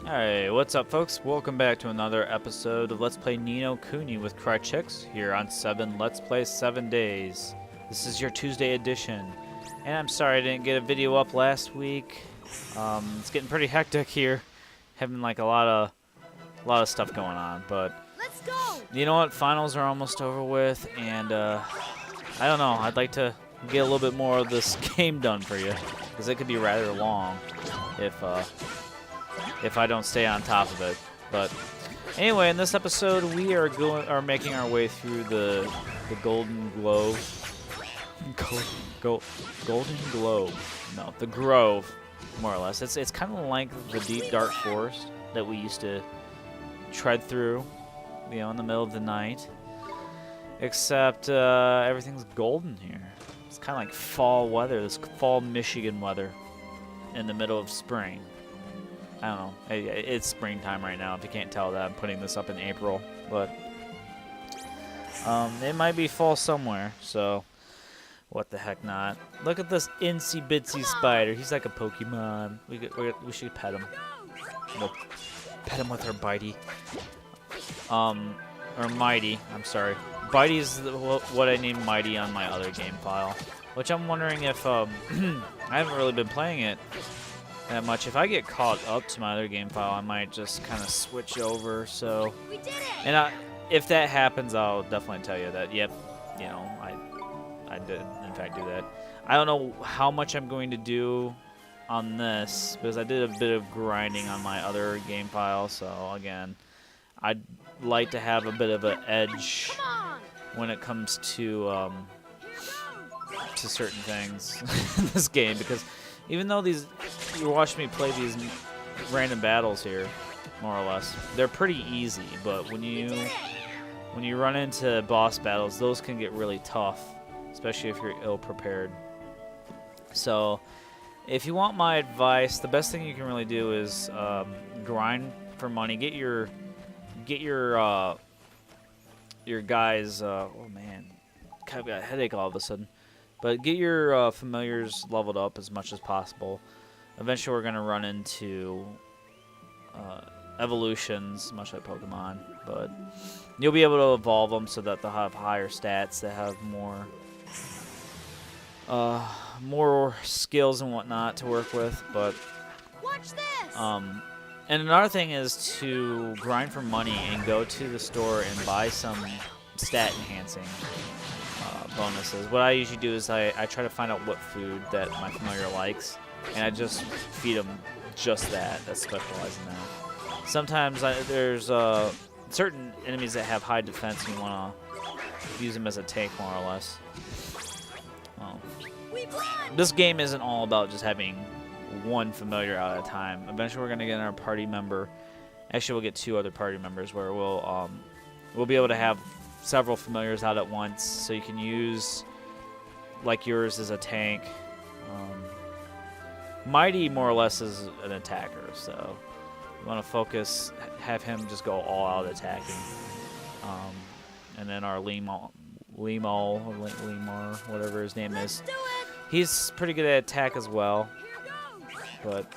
Hey, what's up, folks? Welcome back to another episode of Let's Play Nino Kuni with Crychicks here on 7 Let's Play 7 Days. This is your Tuesday edition, and I'm sorry I didn't get a video up last week. It's getting pretty hectic here, having like a lot of stuff going on. But Let's go! you know what? Finals are almost over with, and I don't know. I'd like to get a little bit more of this game done for you, because it could be rather long if I don't stay on top of it. But anyway, in this episode, we are making our way through the Golden Globe. Golden Globe. No, the Grove, more or less. It's kind of like the deep dark forest that we used to tread through, you know, in the middle of the night. Except everything's golden here. It's kind of like fall weather, this fall Michigan weather in the middle of spring. I don't know. It's springtime right now, if you can't tell that. I'm putting this up in April, but it might be fall somewhere, so what the heck not. Look at this insy bitsy spider. He's like a Pokemon. We should pet him. We'll pet him with our bitey. Or mighty. I'm sorry. Bitey is what I named mighty on my other game file, which I'm wondering if I haven't really been playing it that much. If I get caught up to my other game file, I might just kind of switch over. So, We did it! and if that happens, I'll definitely tell you that. Yep, you know, I did in fact do that. I don't know how much I'm going to do on this because I did a bit of grinding on my other game file. So again, I'd like to have a bit of an edge Come on! when it comes to certain things in this game, because even though you're watching me play these random battles here, more or less, they're pretty easy. But when you run into boss battles, those can get really tough, especially if you're ill prepared. So, if you want my advice, the best thing you can really do is grind for money. Get your guys. Oh man, kind of got a headache all of a sudden. But get your familiars leveled up as much as possible. Eventually, we're going to run into evolutions, much like Pokemon. But you'll be able to evolve them so that they'll have higher stats, they have more skills and whatnot to work with. But Watch this! and another thing is to grind for money and go to the store and buy some stat enhancing bonuses. What I usually do is I try to find out what food that my familiar likes, and I just feed them just that specialize in that. Sometimes there's certain enemies that have high defense, and you want to use them as a tank, more or less. We've won! This game isn't all about just having one familiar out at a time. Eventually, we're going to get our party member. Actually, we'll get 2 other party members where we'll be able to have several familiars out at once, so you can use like yours as a tank. Mighty more or less is an attacker, so you want to have him just go all out attacking. And then our Limo, whatever his name is, Do it! he's pretty good at attack as well. But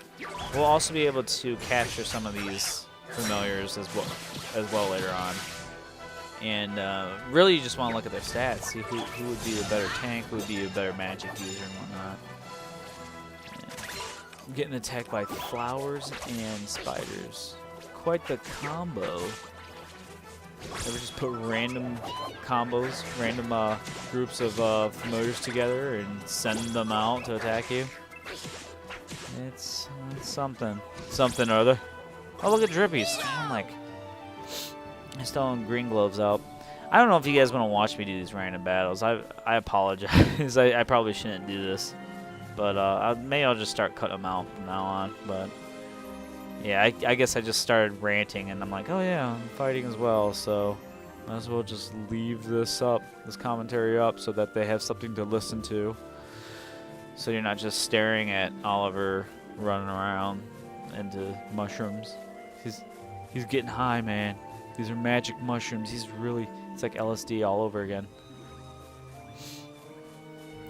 we'll also be able to capture some of these familiars as well later on. And really, you just want to look at their stats, see who would be a better tank, who would be a better magic user, and whatnot. Yeah. Getting attacked by flowers and spiders. Quite the combo. Ever just put random combos, random groups of familiars together and send them out to attack you? It's something. Something or other. Oh, look at Drippy's. I'm like... I still own green gloves out. I don't know if you guys want to watch me do these random battles. I apologize. I probably shouldn't do this. But maybe I'll just start cutting them out from now on. But yeah, I guess I just started ranting, and I'm like, oh yeah, I'm fighting as well. So might as well just leave this commentary up, so that they have something to listen to. So you're not just staring at Oliver running around into mushrooms. He's getting high, man. These are magic mushrooms. It's like LSD all over again.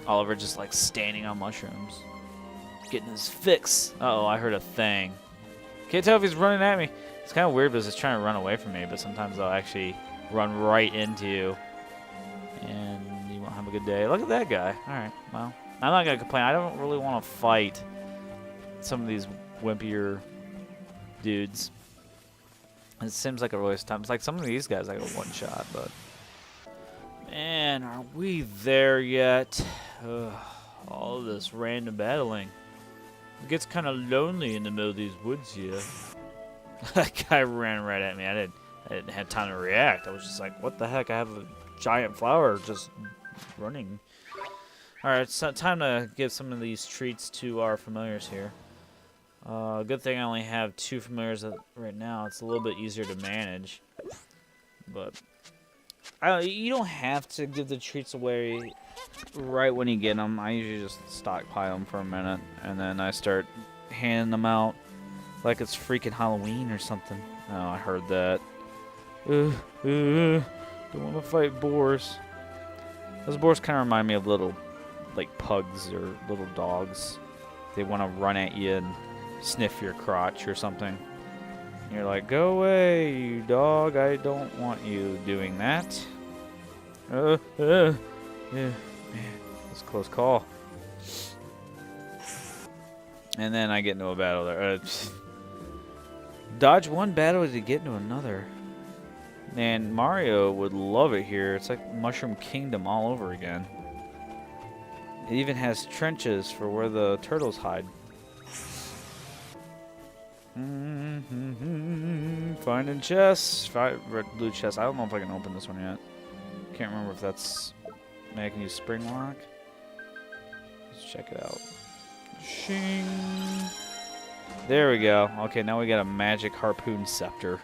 Oliver just like standing on mushrooms. Getting his fix. Uh-oh, I heard a thing. Can't tell if he's running at me. It's kind of weird because it's trying to run away from me, but sometimes I'll actually run right into you. And you won't have a good day. Look at that guy. Alright, well, I'm not going to complain. I don't really want to fight some of these wimpier dudes. It seems like a waste of time. It's like some of these guys I got one shot, but man, are we there yet? Ugh, all this random battling. It gets kind of lonely in the middle of these woods here. That guy ran right at me. I didn't have time to react. I was just like, what the heck? I have a giant flower just running. Alright, it's time to give some of these treats to our familiars here. Good thing I only have 2 familiars right now. It's a little bit easier to manage. But you don't have to give the treats away right when you get them. I usually just stockpile them for a minute, and then I start handing them out like it's freaking Halloween or something. Oh, I heard that. Don't want to fight boars. Those boars kind of remind me of little, like, pugs or little dogs. They want to run at you and sniff your crotch or something. And you're like, go away, you dog. I don't want you doing that. Yeah, man, that's a close call. And then I get into a battle there. Dodge one battle to get into another. Man, Mario would love it here. It's like Mushroom Kingdom all over again. It even has trenches for where the turtles hide. Finding chests. Red, blue chests. I don't know if I can open this one yet. Can't remember if that's... Maybe I can use spring lock. Let's check it out. Shing. There we go. Okay, now we got a magic harpoon scepter.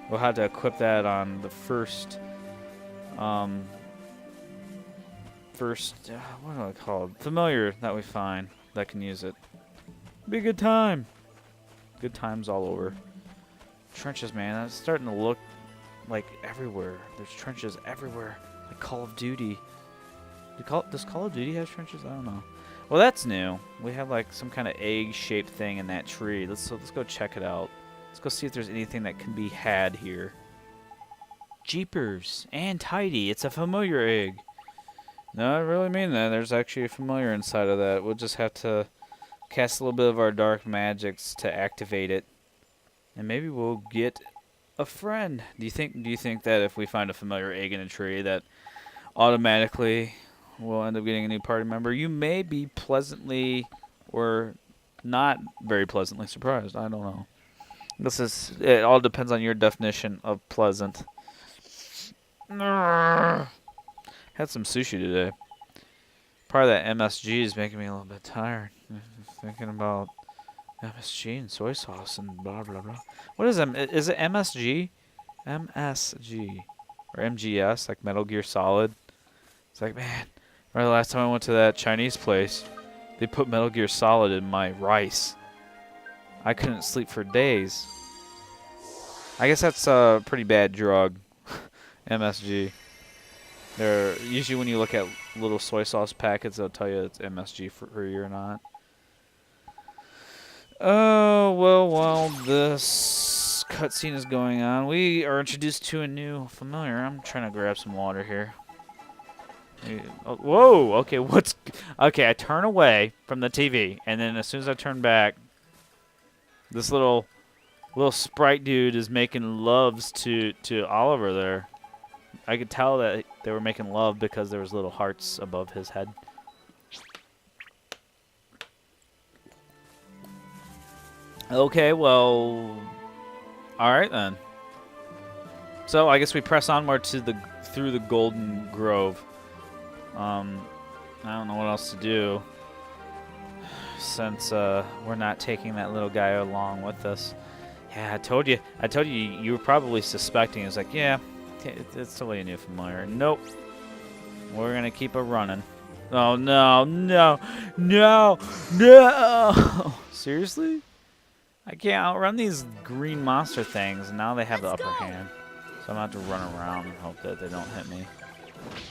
We'll have to equip that on the first... what do I call it? Familiar that we find that can use it. Be a good time. Good times all over. Trenches, man. It's starting to look like everywhere. There's trenches everywhere. Like Call of Duty. Does Call of Duty have trenches? I don't know. Well, that's new. We have like some kind of egg-shaped thing in that tree. Let's go check it out. Let's go see if there's anything that can be had here. Jeepers and tidy. It's a familiar egg. No, I really mean that. There's actually a familiar inside of that. We'll just have to cast a little bit of our dark magics to activate it, and maybe we'll get a friend. Do you think that if we find a familiar egg in a tree, that automatically we'll end up getting a new party member? You may be pleasantly or not very pleasantly surprised. I don't know. It all depends on your definition of pleasant. Had some sushi today. Part of that MSG is making me a little bit tired. Thinking about MSG and soy sauce and blah blah blah. What is it? Is it MSG? MSG or MGS, like Metal Gear Solid? It's like, man, remember the last time I went to that Chinese place, they put Metal Gear Solid in my rice. I couldn't sleep for days. I guess that's a pretty bad drug. MSG. Usually when you look at little soy sauce packets, they'll tell you it's MSG free or not. Oh, well, while this cutscene is going on, we are introduced to a new familiar. I'm trying to grab some water here. Oh, whoa, okay, okay, I turn away from the TV, and then as soon as I turn back, this little sprite dude is making loves to Oliver there. I could tell that they were making love because there was little hearts above his head. Okay, well, all right then. So I guess we press onward through the Golden Grove. I don't know what else to do since we're not taking that little guy along with us. Yeah, I told you. You were probably suspecting. It's like, yeah, it's totally a new familiar. Nope. We're gonna keep it running. Oh no! Seriously? I can't outrun these green monster things, and now they have the upper hand. So I'm gonna have to run around and hope that they don't hit me,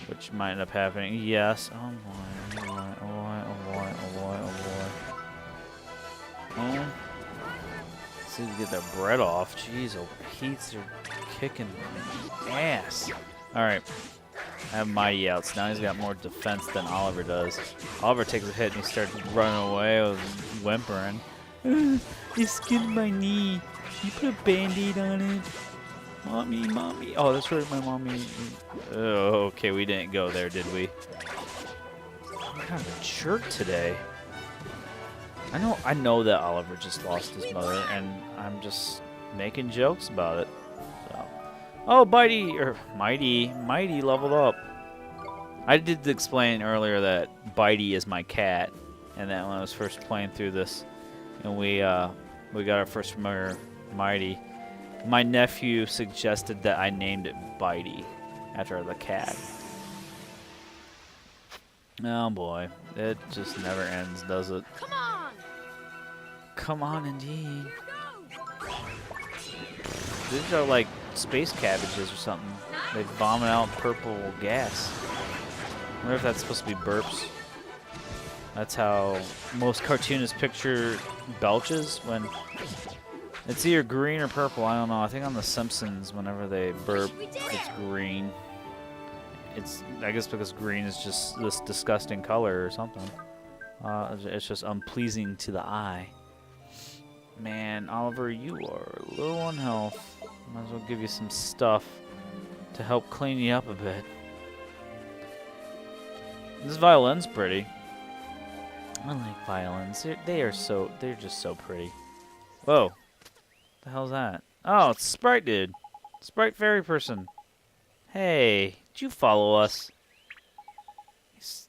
which might end up happening. Yes. Oh boy! Oh boy! Oh boy! Oh boy! Oh boy! Oh. See if we get their bread off. Jeez, oh, Pete's are kicking ass. Alright. I have Mighty out, so now he's got more defense than Oliver does. Oliver takes a hit and he starts running away with whimpering. You skinned my knee. You put a band-aid on it. Mommy, mommy. Oh, that's right, my mommy. Oh, okay, we didn't go there, did we? I'm kind of a jerk today. I know that Oliver just lost his mother, and I'm just making jokes about it. So, oh, Mighty leveled up. I did explain earlier that Bitey is my cat, and that when I was first playing through this, and we got our first familiar, Mighty. My nephew suggested that I named it Bitey after the cat. Oh boy, it just never ends, does it? Come on! Come on, indeed. These are like space cabbages or something. They vomit out purple gas. I wonder if that's supposed to be burps. That's how most cartoonists picture belches when it's either green or purple. I don't know. I think on The Simpsons, whenever they burp, it's green. It's, I guess, because green is just this disgusting color or something. It's just unpleasing to the eye. Man, Oliver, you are low on health. Might as well give you some stuff to help clean you up a bit. This violin's pretty. I like violins. They're just so pretty. Whoa. What the hell's that? Oh, it's Sprite dude. Sprite fairy person. Hey, did you follow us? He's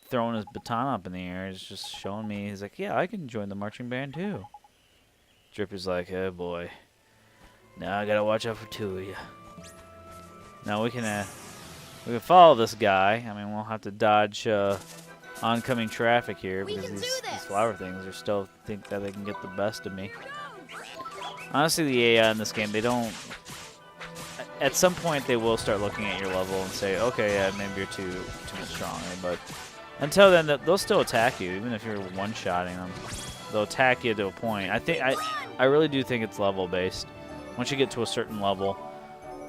throwing his baton up in the air. He's just showing me. He's like, yeah, I can join the marching band too. Drippy's like, oh boy. Now I gotta watch out for two of you. Now we can follow this guy. I mean, we'll have to dodge oncoming traffic here because these flower things are still think that they can get the best of me. Honestly, the AI in this game, they don't. At some point, they will start looking at your level and say, okay, yeah, maybe you're too much stronger. But until then, they'll still attack you, even if you're one-shotting them. They'll attack you to a point. I really do think it's level based. Once you get to a certain level,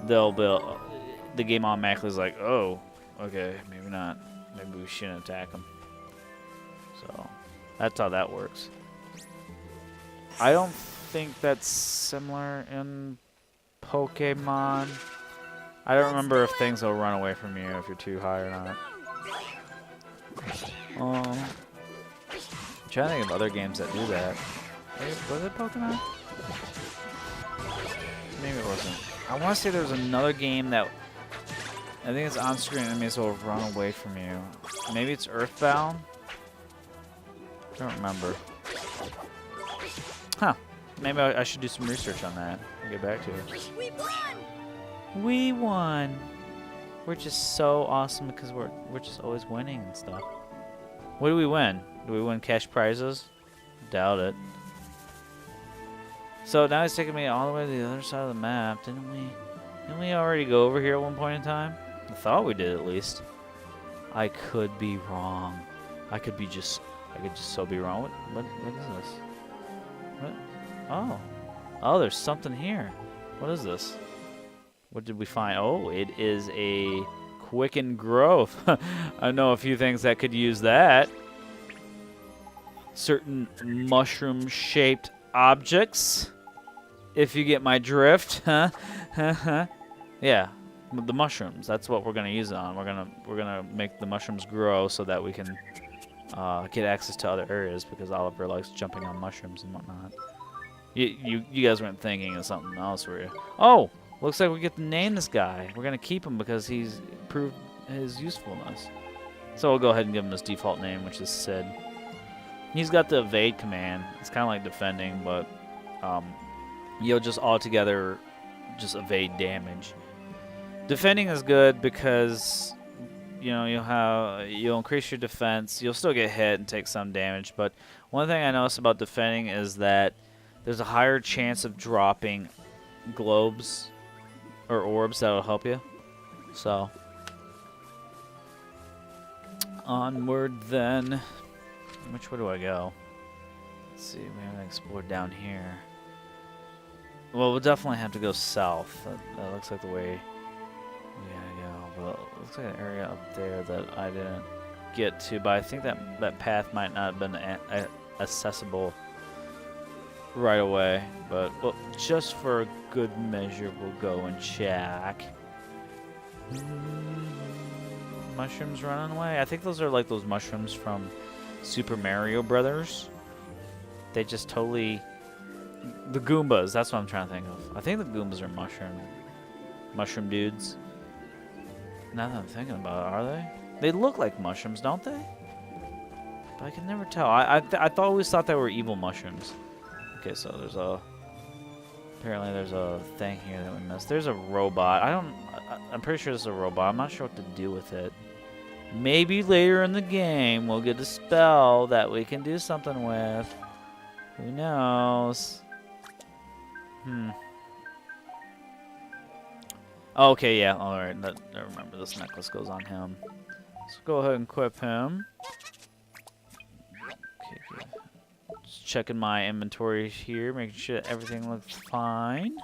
the game automatically is like, oh, okay, maybe not. Maybe we shouldn't attack them. So that's how that works. I don't think that's similar in Pokemon. I don't remember if things will run away from you if you're too high or not. I'm trying to think of other games that do that. Was it Pokemon? Maybe it wasn't. I want to say there was another game that I think it's on-screen enemies will run away from you. Maybe it's Earthbound? I don't remember. Huh. Maybe I should do some research on that and get back to it. We won! We won! We're just so awesome because we're just always winning and stuff. What do we win? Do we win cash prizes? Doubt it. So now he's taking me all the way to the other side of the map. Didn't we already go over here at one point in time? I thought we did at least. I could be wrong. I could just so be wrong. What is this? What? Oh, there's something here. What is this? What did we find? Oh, it is a quickened growth. I know a few things that could use that. Certain mushroom-shaped objects, if you get my drift. Huh? Yeah, the mushrooms. That's what we're gonna use it on. We're gonna make the mushrooms grow so that we can get access to other areas because Oliver likes jumping on mushrooms and whatnot. You guys weren't thinking of something else, were you? Oh, looks like we get to name this guy. We're gonna keep him because he's proved his usefulness. So we'll go ahead and give him his default name, which is Sid. He's got the evade command. It's kind of like defending, but you'll just altogether just evade damage. Defending is good because you'll increase your defense. You'll still get hit and take some damage, but one thing I noticed about defending is that there's a higher chance of dropping globes or orbs that'll help you. So onward then. Which way do I go? Let's see, we haven't explored down here. Well, we'll definitely have to go south. That looks like the way we gotta go. But it looks like an area up there that I didn't get to. But I think that path might not have been accessible right away. But well, just for a good measure, we'll go and check. Mushrooms running away. I think those are like those mushrooms from Super Mario Brothers. They just totally... The Goombas, that's what I'm trying to think of. I think the Goombas are mushroom dudes. Now that I'm thinking about it, are they? They look like mushrooms, don't they? But I can never tell. I always thought they were evil mushrooms. Okay, so there's a... Apparently there's a thing here that we missed. There's a robot. I'm pretty sure this is a robot. I'm not sure what to do with it. Maybe later in the game we'll get a spell that we can do something with. Who knows? Okay, yeah. Alright, I remember this necklace goes on him. Let's go ahead and equip him. Okay, good. Just checking my inventory here, making sure that everything looks fine.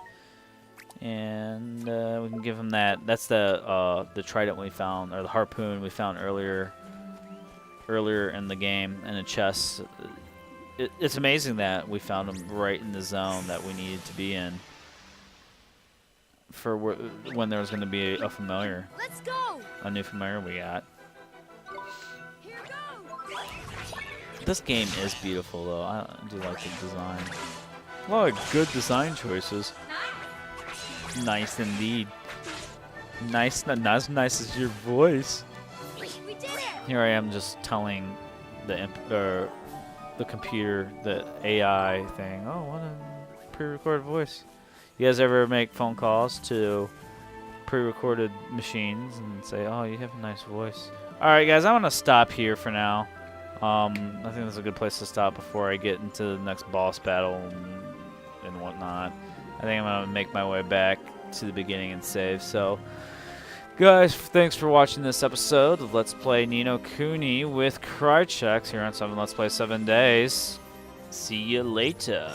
And we can give him that. That's the trident we found, or the harpoon we found earlier in the game in a chest. It's amazing that we found him right in the zone that we needed to be in for when there was going to be a familiar. Let's go. A new familiar we got. Here goes. This game is beautiful, though. I do like the design. A lot of good design choices. Nice indeed. Nice, not as nice as your voice. We did it. Here I am just telling the computer, the AI thing, oh, what a pre-recorded voice. You guys ever make phone calls to pre-recorded machines and say, oh, you have a nice voice? Alright guys, I'm going to stop here for now. I think that's a good place to stop before I get into the next boss battle and whatnot. I think I'm going to make my way back to the beginning and save. So, guys, thanks for watching this episode of Let's Play Ni no Kuni with Krychek here on 7 Let's Play 7 Days. See you later.